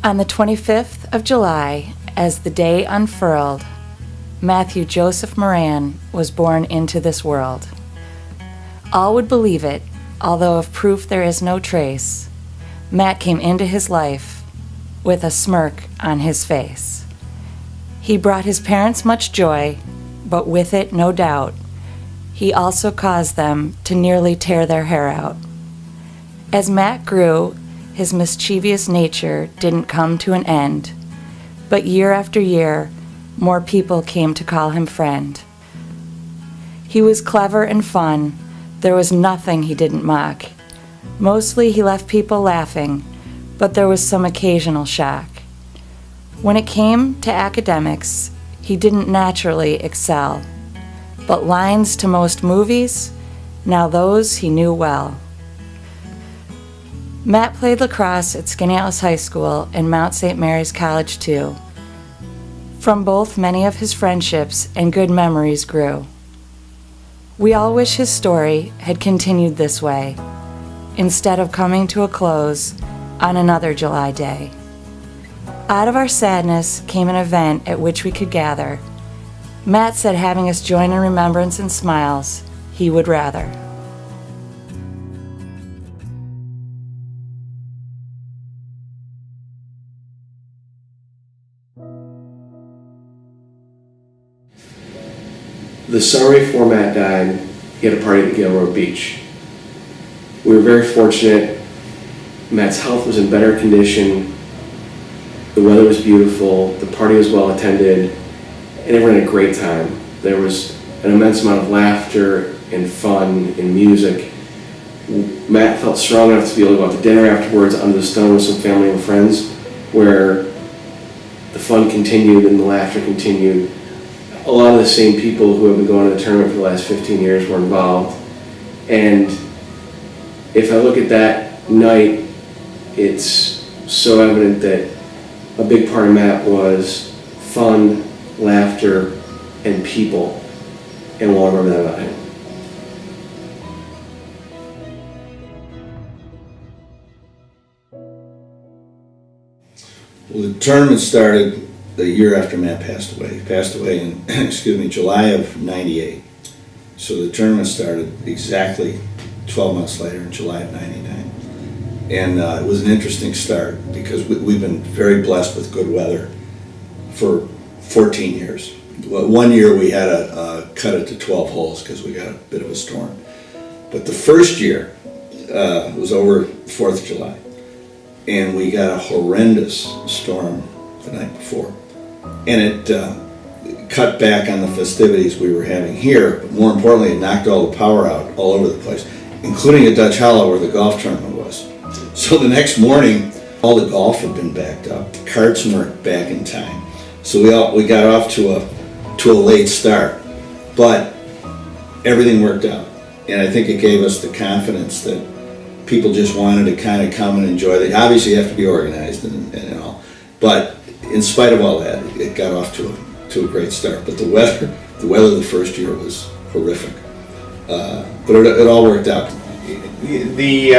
On the 25th of July, as the day unfurled, Matthew Joseph Moran was born into this world. All would believe it, although of proof there is no trace. Matt came into his life with a smirk on his face. He brought his parents much joy, but with it, no doubt, he also caused them to nearly tear their hair out. As Matt grew, his mischievous nature didn't come to an end, but year after year, more people came to call him friend. He was clever and fun. There was nothing he didn't mock. Mostly he left people laughing, but there was some occasional shock. When it came to academics, he didn't naturally excel, but lines to most movies, now those he knew well. Matt played lacrosse at Skaneateles High School and Mount St. Mary's College too. From both, many of his friendships and good memories grew. We all wish his story had continued this way, instead of coming to a close on another July day. Out of our sadness came an event at which we could gather. Matt said having us join in remembrance and smiles, he would rather. The summer before Matt died, he had a party at Gale Road Beach. We were very fortunate. Matt's health was in better condition. The weather was beautiful. The party was well attended, and everyone had a great time. There was an immense amount of laughter and fun and music. Matt felt strong enough to be able to go out to dinner afterwards under the stone with some family and friends, where the fun continued and the laughter continued. A lot of the same people who have been going to the tournament for the last 15 years were involved. And if I look at that night, it's so evident that a big part of Matt was fun, laughter, and people. And we'll remember that about him. Well, the tournament started the year after Matt passed away. He passed away in, July of '98. So the tournament started exactly 12 months later in July of '99. And it was an interesting start because we've been very blessed with good weather for 14 years. One year we had to cut it to 12 holes because we got a bit of a storm. But the first year was over 4th of July. And we got a horrendous storm the night before. And it cut back on the festivities we were having here, but more importantly, it knocked all the power out all over the place, including at Dutch Hollow where the golf tournament was. So the next morning, all the golf had been backed up, the carts weren't back in time. So we got off to a late start, but everything worked out. And I think it gave us the confidence that people just wanted to kind of come and enjoy it. Obviously you have to be organized and all, but in spite of all that, it got off to a great start. But the weather the first year was horrific. But it all worked out. The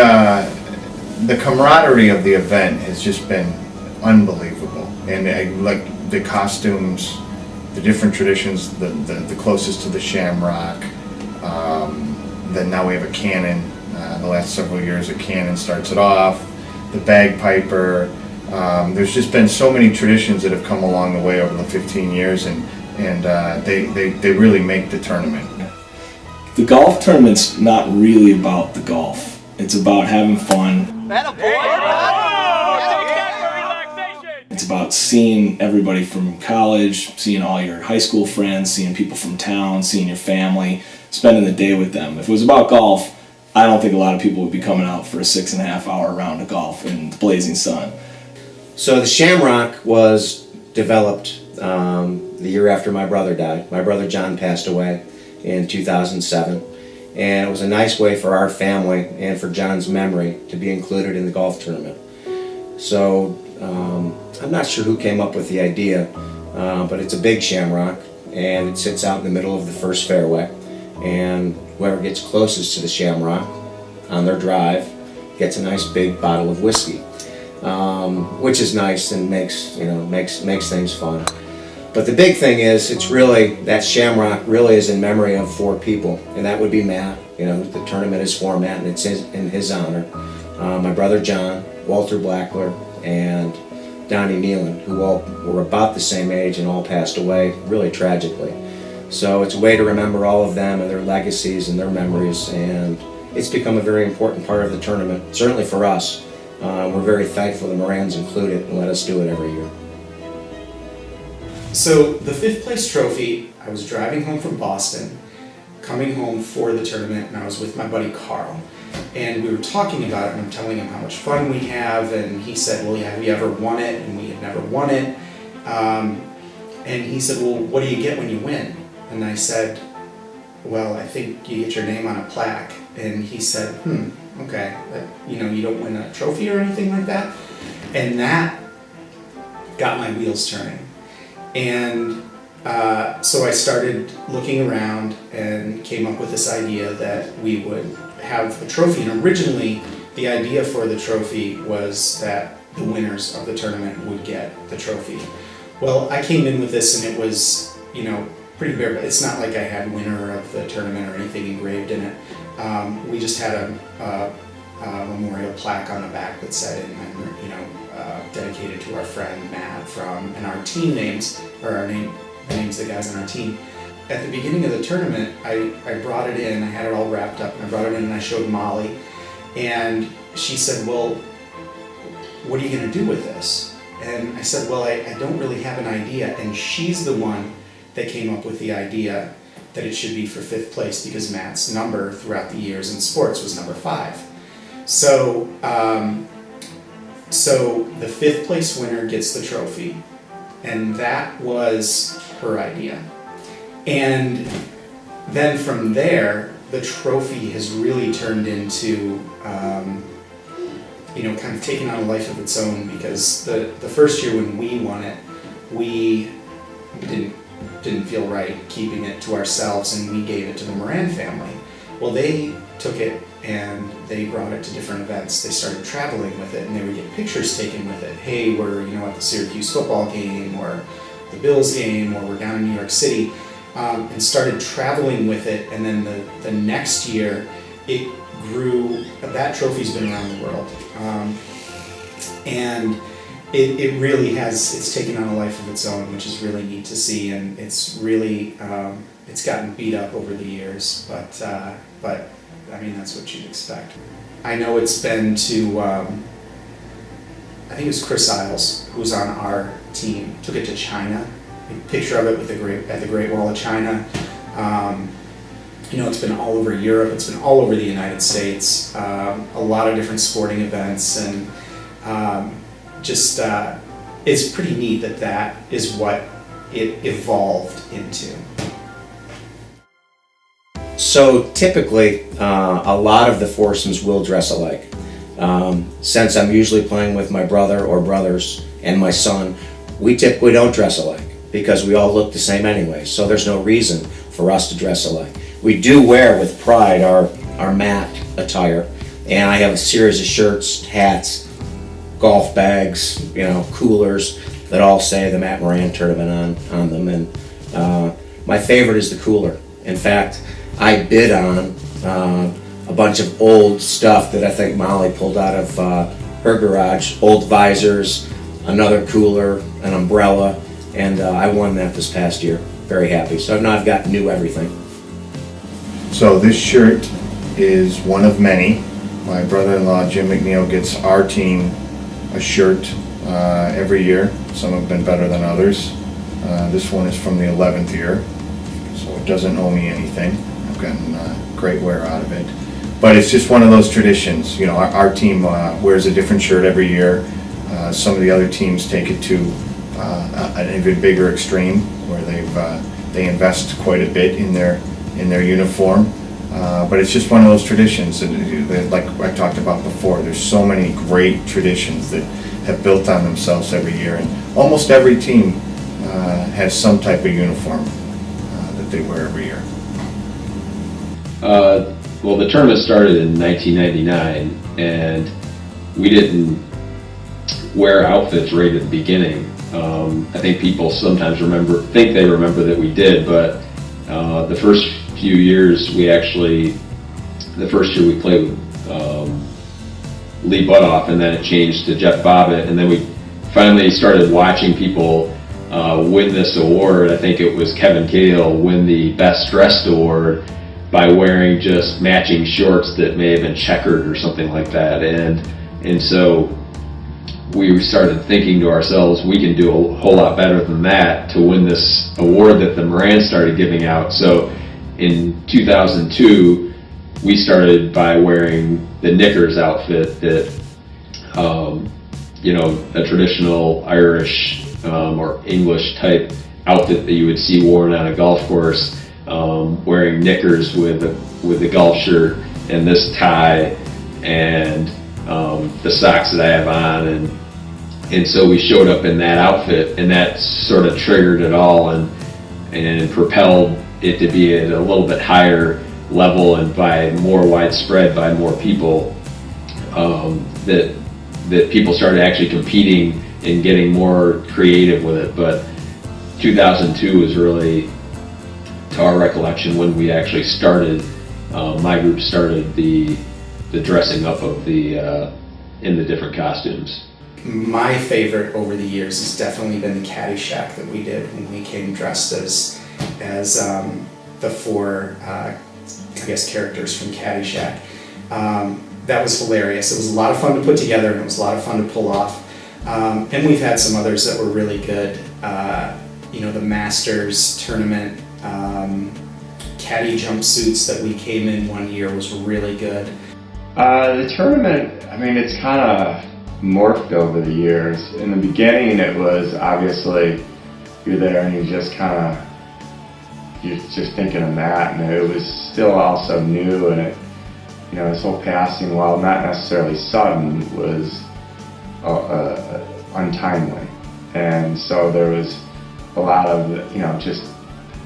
camaraderie of the event has just been unbelievable, and like the costumes, the different traditions, the closest to the shamrock. Then now we have a cannon. The last several years, a cannon starts it off. The bagpiper. There's just been so many traditions that have come along the way over the 15 years, and they really make the tournament. The golf tournament's not really about the golf. It's about having fun. It's about seeing everybody from college, seeing all your high school friends, seeing people from town, seeing your family, spending the day with them. If it was about golf, I don't think a lot of people would be coming out for a 6.5-hour round of golf in the blazing sun. So the Shamrock was developed the year after my brother died. My brother John passed away in 2007. And it was a nice way for our family and for John's memory to be included in the golf tournament. So I'm not sure who came up with the idea, but it's a big shamrock, and it sits out in the middle of the first fairway. And whoever gets closest to the shamrock on their drive gets a nice big bottle of whiskey. which is nice and makes things fun. But the big thing is, it's really, that shamrock really is in memory of 4 people, and that would be Matt. The tournament is for Matt, and it's in his honor. My brother John, Walter Blackler, and Donnie Nealon, who all were about the same age and all passed away really tragically. So it's a way to remember all of them and their legacies and their memories, and it's become a very important part of the tournament, certainly for us. We're very thankful the Morans include it and let us do it every year. So the 5th place trophy, I was driving home from Boston, coming home for the tournament, and I was with my buddy Carl. And we were talking about it, and I'm telling him how much fun we have, and he said, well, have you ever won it? And we had never won it. And he said, well, what do you get when you win? And I said, well, I think you get your name on a plaque. And he said, okay, but, you don't win a trophy or anything like that? And that got my wheels turning. And so I started looking around and came up with this idea that we would have a trophy. And originally, the idea for the trophy was that the winners of the tournament would get the trophy. Well, I came in with this, and it was, pretty bare. It's not like I had winner of the tournament or anything engraved in it. We just had a memorial plaque on the back that said, dedicated to our friend Matt and our team names, or the names of the guys on our team. At the beginning of the tournament, I brought it in, I had it all wrapped up, and I brought it in and I showed Molly, and she said, well, what are you going to do with this? And I said, well, I don't really have an idea, and she's the one that came up with the idea that it should be for 5th place, because Matt's number throughout the years in sports was number 5. So the 5th place winner gets the trophy, and that was her idea. And then from there, the trophy has really turned into, kind of taken on a life of its own, because the first year when we won it, we didn't feel right keeping it to ourselves, and we gave it to the Moran family. Well, they took it and they brought it to different events. They started traveling with it, and they would get pictures taken with it. Hey, we're at the Syracuse football game, or the Bills game, or we're down in New York City, and started traveling with it. And then the next year, it grew. That trophy's been around the world, and it really has. It's taken on a life of its own, which is really neat to see. And it's really it's gotten beat up over the years, but I mean, that's what you'd expect. I know it's been to, I think it was Chris Isles, who was on our team, took it to China. A picture of it at the Great Wall of China. It's been all over Europe, it's been all over the United States, a lot of different sporting events, and it's pretty neat that is what it evolved into. So typically, a lot of the foursomes will dress alike. Since I'm usually playing with my brother or brothers and my son, we typically don't dress alike because we all look the same anyway, so there's no reason for us to dress alike. We do wear with pride our Matt attire, and I have a series of shirts, hats, golf bags, coolers that all say the Matt Moran Tournament on them, and my favorite is the cooler. In fact, I bid on a bunch of old stuff that I think Molly pulled out of her garage, old visors, another cooler, an umbrella, and I won that this past year. Very happy. So now I've got new everything. So this shirt is one of many. My brother-in-law Jim McNeil gets our team a shirt every year. Some have been better than others. This one is from the 11th year, so it doesn't owe me anything. I've gotten great wear out of it. But it's just one of those traditions. Our team wears a different shirt every year. Some of the other teams take it to an even bigger extreme, where they invest quite a bit in their uniform. But it's just one of those traditions, and like I talked about before, there's so many great traditions that have built on themselves every year, and almost every team has some type of uniform that they wear every year. Well, the tournament started in 1999, and we didn't wear outfits right at the beginning. I think people sometimes think they remember that we did, but the first few years the first year we played with Lee Butoff, and then it changed to Jeff Bobbitt, and then we finally started watching people win this award. I think it was Kevin Cahill win the Best Dressed Award by wearing just matching shorts that may have been checkered or something like that, and so we started thinking to ourselves, we can do a whole lot better than that to win this award that the Moran started giving out. So in 2002, we started by wearing the knickers outfit that, a traditional Irish or English type outfit that you would see worn on a golf course, wearing knickers with a golf shirt and this tie and the socks that I have on, and so we showed up in that outfit, and that sort of triggered it all and propelled it to be at a little bit higher level and by more widespread by more people, that people started actually competing and getting more creative with it. But 2002 was really, to our recollection, when we actually started, my group started the dressing up of in the different costumes. My favorite over the years has definitely been the Caddyshack that we did when we came dressed as the four, characters from Caddyshack. That was hilarious. It was a lot of fun to put together, and it was a lot of fun to pull off. And we've had some others that were really good. The Masters Tournament caddy jumpsuits that we came in one year was really good. The tournament, it's kind of morphed over the years. In the beginning, it was obviously you're there and you're just thinking of Matt, and it was still also new, and his whole passing, while not necessarily sudden, was untimely, and so there was a lot of just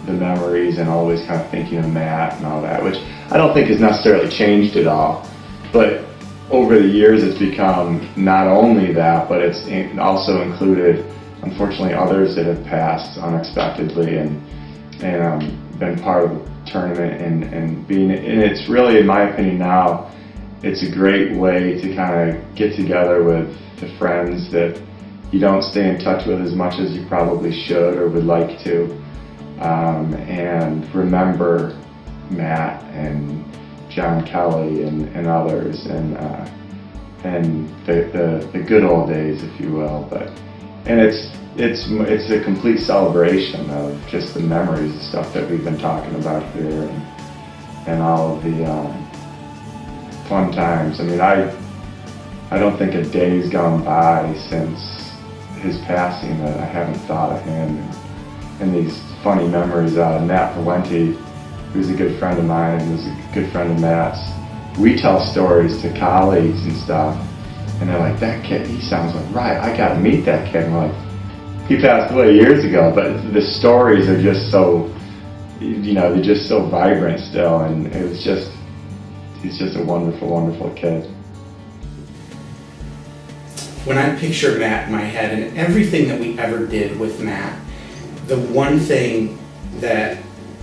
the memories and always kind of thinking of Matt and all that, which I don't think has necessarily changed at all. But over the years, it's become not only that, but it's also included, unfortunately, others that have passed unexpectedly and been part of the tournament and it's really, in my opinion now, it's a great way to kind of get together with the friends that you don't stay in touch with as much as you probably should or would like to, and remember Matt and John Kelly and others, and the good old days, if you will. And it's a complete celebration of just the memories and stuff that we've been talking about here, and all of the fun times. I don't think a day's gone by since his passing that I haven't thought of him and these funny memories out of Matt Valenti, who's a good friend of mine and was a good friend of Matt's. We tell stories to colleagues and stuff, and they're like, that kid, he sounds like, right, I gotta meet that kid. And we're like, he passed away years ago, but the stories are just so, they're just so vibrant still, and he's just a wonderful, wonderful kid. When I picture Matt in my head and everything that we ever did with Matt, the one thing that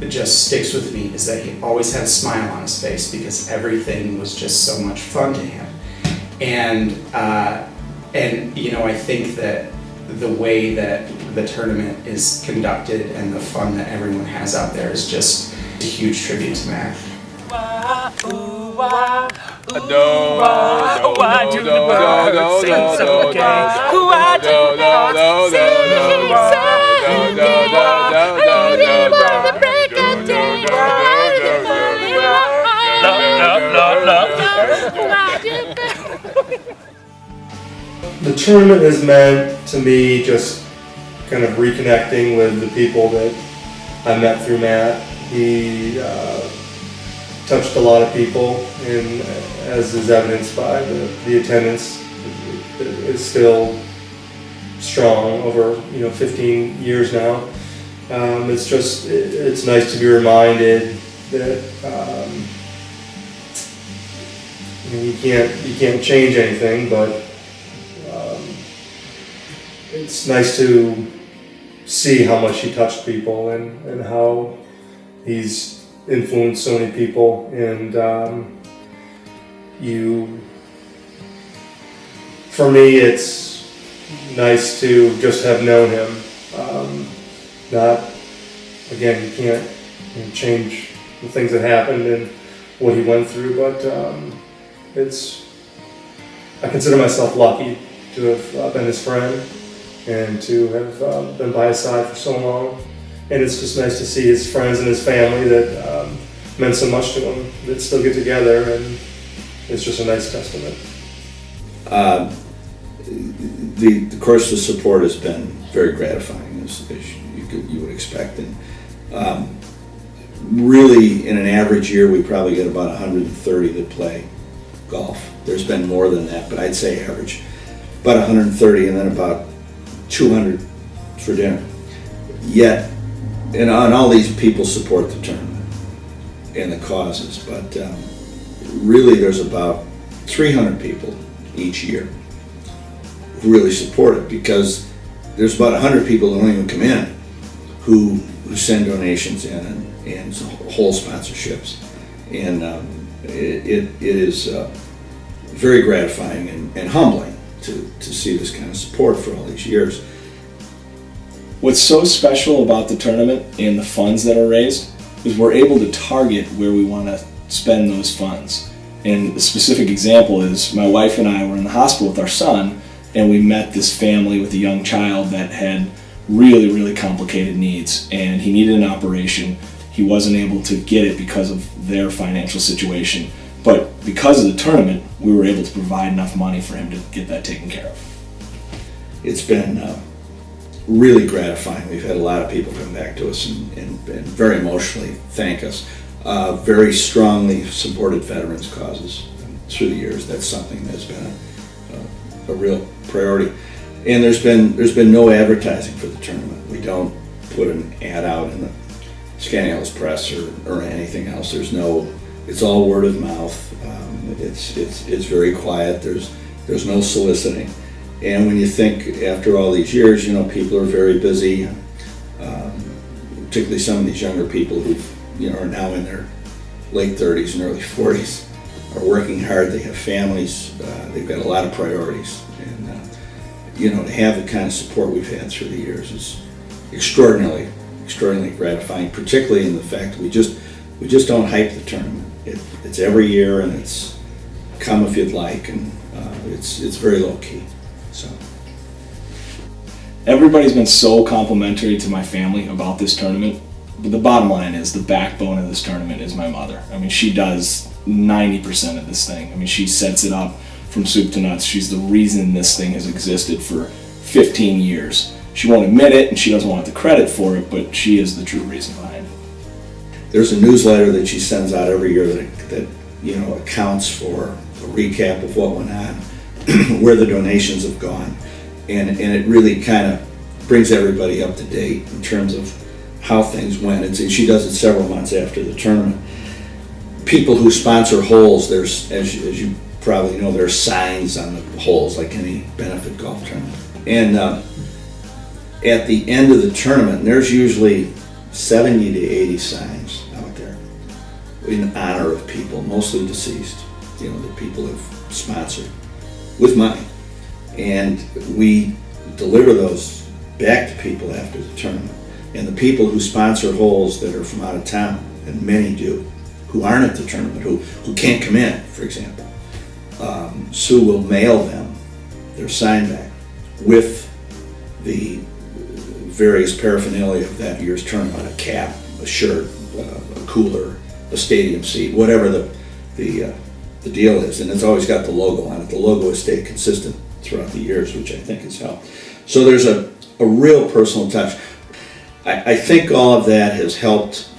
just sticks with me is that he always had a smile on his face because everything was just so much fun to him. And I think that the way that the tournament is conducted and the fun that everyone has out there is just a huge tribute to Matt. Why do the birds sing so gay? Why do they sing so gay? Early for the break of day. The tournament is meant to me just kind of reconnecting with the people that I met through Matt. He touched a lot of people, and as is evidenced by the attendance is still strong over 15 years now. It's nice to be reminded that you can't change anything, but it's nice to see how much he touched people and how he's influenced so many people. And for me, it's nice to just have known him. Again, you can't change the things that happened and what he went through, but I consider myself lucky to have been his friend and to have been by his side for so long. And it's just nice to see his friends and his family that meant so much to him that still get together, and it's just a nice testament. Of course, the support has been very gratifying, as you would expect. And really, in an average year, we probably get about 130 that play golf. There's been more than that, but I'd say average. About 130, and then about 200 for dinner. Yet, and all these people support the tournament and the causes, but really there's about 300 people each year who really support it, because there's about 100 people that don't even come in who send donations in and whole sponsorships. And it is very gratifying and humbling to see this kind of support for all these years. What's so special about the tournament and the funds that are raised is we're able to target where we want to spend those funds. And a specific example is my wife and I were in the hospital with our son, and we met this family with a young child that had really, really complicated needs, and he needed an operation. He wasn't able to get it because of their financial situation, but because of the tournament, we were able to provide enough money for him to get that taken care of. It's been really gratifying. We've had a lot of people come back to us and very emotionally thank us. Very strongly supported veterans causes through the years. That's something that's been a real priority. And there's been no advertising for the tournament. We don't put an ad out in the Skaneateles Press or anything else. It's all word of mouth. It's very quiet. There's no soliciting. And when you think after all these years, people are very busy, particularly some of these younger people who are now in their late 30s and early 40s, are working hard. They have families. They've got a lot of priorities. And to have the kind of support we've had through the years is extraordinarily gratifying, particularly in the fact that we just don't hype the tournament. It's every year, and it's come if you'd like, and it's very low key. So everybody's been so complimentary to my family about this tournament, but the bottom line is the backbone of this tournament is my mother. I mean, she does 90% of this thing. I mean, she sets it up from soup to nuts. She's the reason this thing has existed for 15 years. She won't admit it, and she doesn't want the credit for it, but she is the true reason behind it. There's a newsletter that she sends out every year that accounts for a recap of what went on, where the donations have gone, and it really kind of brings everybody up to date in terms of how things went. And she does it several months after the tournament. People who sponsor holes, there's, as you probably know, there's signs on the holes like any benefit golf tournament. And at the end of the tournament, there's usually 70 to 80 signs out there in honor of people, mostly deceased, that people have sponsored with money. And we deliver those back to people after the tournament. And the people who sponsor holes that are from out of town, and many do, who aren't at the tournament, who can't come in, for example, Sue will mail them their sign back with the various paraphernalia of that year's tournament: a cap, a shirt, a cooler, a stadium seat, whatever the deal is. And it's always got the logo on it. The logo has stayed consistent throughout the years, which I think has helped. So there's a real personal touch. I think all of that has helped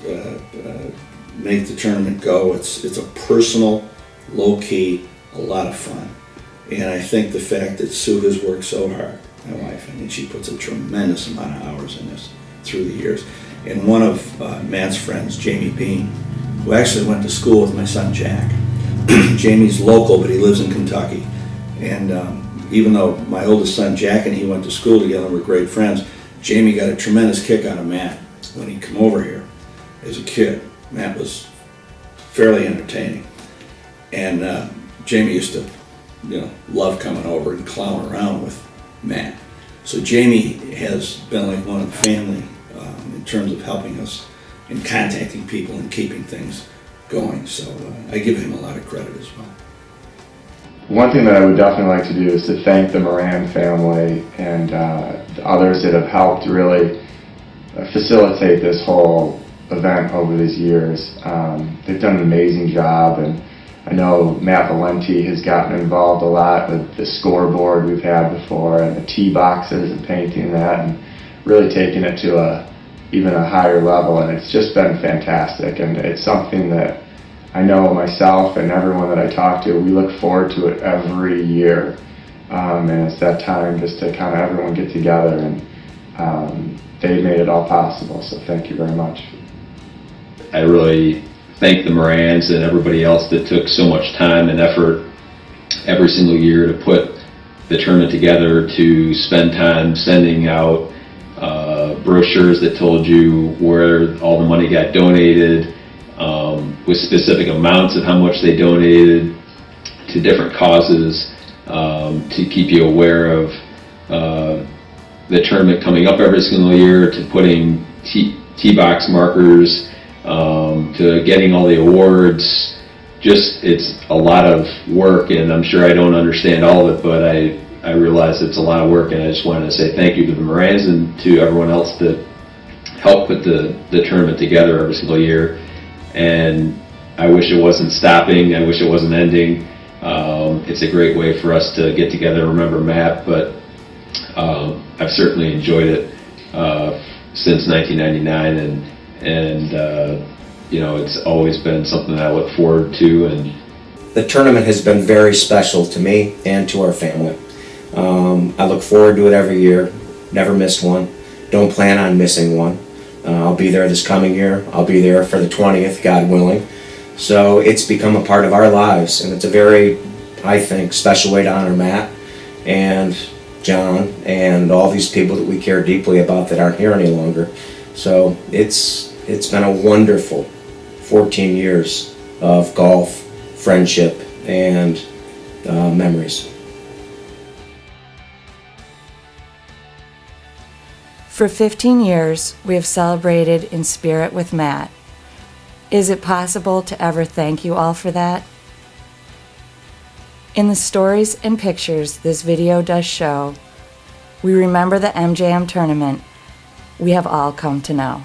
make the tournament go. It's a personal, low-key, a lot of fun. And I think the fact that Sue has worked so hard, my wife, she puts a tremendous amount of hours in this through the years. And one of Matt's friends, Jamie Bean, who actually went to school with my son Jack. Jamie's local, but he lives in Kentucky. And even though my oldest son Jack and he went to school together and were great friends, Jamie got a tremendous kick out of Matt when he came over here as a kid. Matt was fairly entertaining. And Jamie used to, love coming over and clown around with Matt. So Jamie has been like one of the family in terms of helping us and contacting people and keeping things going. So I give him a lot of credit as well. One thing that I would definitely like to do is to thank the Moran family and the others that have helped really facilitate this whole event over these years. They've done an amazing job, and I know Matt Valenti has gotten involved a lot with the scoreboard we've had before and the tee boxes and painting that and really taking it to even a higher level, and it's just been fantastic. And it's something that I know myself and everyone that I talk to, we look forward to it every year. And it's that time just to kind of everyone get together, and they made it all possible, so thank you very much. I really thank the Morans and everybody else that took so much time and effort every single year to put the tournament together, to spend time sending out brochures that told you where all the money got donated, with specific amounts of how much they donated to different causes, to keep you aware of the tournament coming up every single year, to putting tee box markers, to getting all the awards. Just, it's a lot of work, and I'm sure I don't understand all of it, but I realize it's a lot of work, and I just wanted to say thank you to the Morans and to everyone else that helped put the tournament together every single year. And I wish it wasn't stopping, I wish it wasn't ending. It's a great way for us to get together and remember Matt, but I've certainly enjoyed it since 1999, and it's always been something that I look forward to. And the tournament has been very special to me and to our family. I look forward to it every year, never missed one, don't plan on missing one. I'll be there this coming year, I'll be there for the 20th, God willing. So it's become a part of our lives, and it's a very, I think, special way to honor Matt and John and all these people that we care deeply about that aren't here any longer. So it's been a wonderful 14 years of golf, friendship, and memories. For 15 years, we have celebrated in spirit with Matt. Is it possible to ever thank you all for that? In the stories and pictures this video does show, we remember the MJM Tournament we have all come to know.